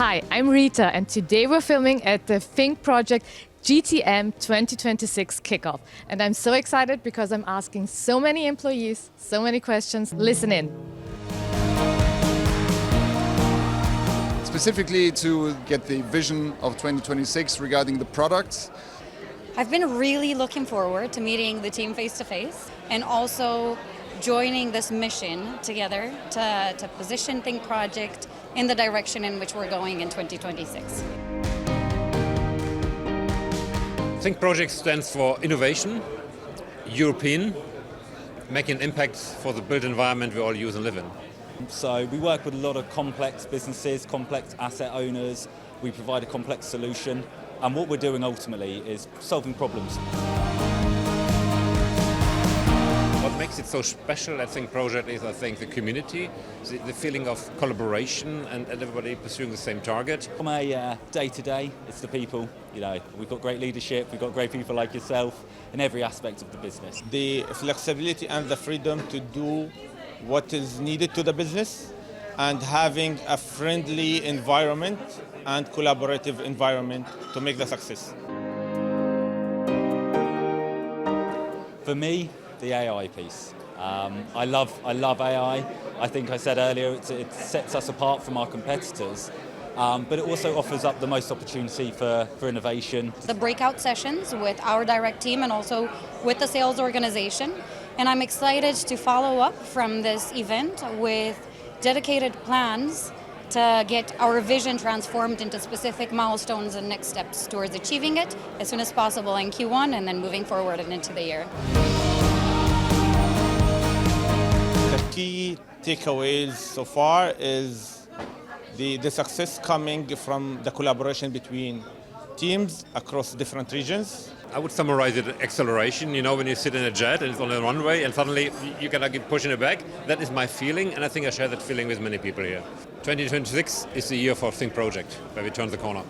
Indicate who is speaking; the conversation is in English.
Speaker 1: Hi, I'm Rita, and today we're filming at the Thinkproject GTM 2026 Kick-Off. And I'm so excited because I'm asking so many employees so many questions. Listen in.
Speaker 2: Specifically to get the vision of 2026 regarding the products.
Speaker 3: I've been really looking forward to meeting the team face to face and also joining this mission together to position Thinkproject in the direction in which we're going in 2026.
Speaker 4: Thinkproject stands for innovation, European, making an impact for the built environment we all use and live in.
Speaker 5: So we work with a lot of complex businesses, complex asset owners. We provide a complex solution, and what we're doing ultimately is solving problems.
Speaker 4: What makes it so special at Thinkproject is, I think, the community, the feeling of collaboration and everybody pursuing the same target.
Speaker 5: From a day-to-day, it's the people. You know, we've got great leadership, we've got great people like yourself in every aspect of the business.
Speaker 6: The flexibility and the freedom to do what is needed to the business, and having a friendly environment and collaborative environment to make the success.
Speaker 5: For me, the AI piece. I love AI. I think I said earlier it sets us apart from our competitors, but it also offers up the most opportunity for innovation.
Speaker 3: The breakout sessions with our direct team and also with the sales organization. And I'm excited to follow up from this event with dedicated plans to get our vision transformed into specific milestones and next steps towards achieving it as soon as possible in Q1 and then moving forward and into the year.
Speaker 6: The key takeaways so far is the success coming from the collaboration between teams across different regions.
Speaker 4: I would summarize it as acceleration. You know, when you sit in a jet and it's on a runway and suddenly you cannot keep pushing it back. That is my feeling, and I think I share that feeling with many people here. 2026 is the year for Thinkproject, where we turn the corner.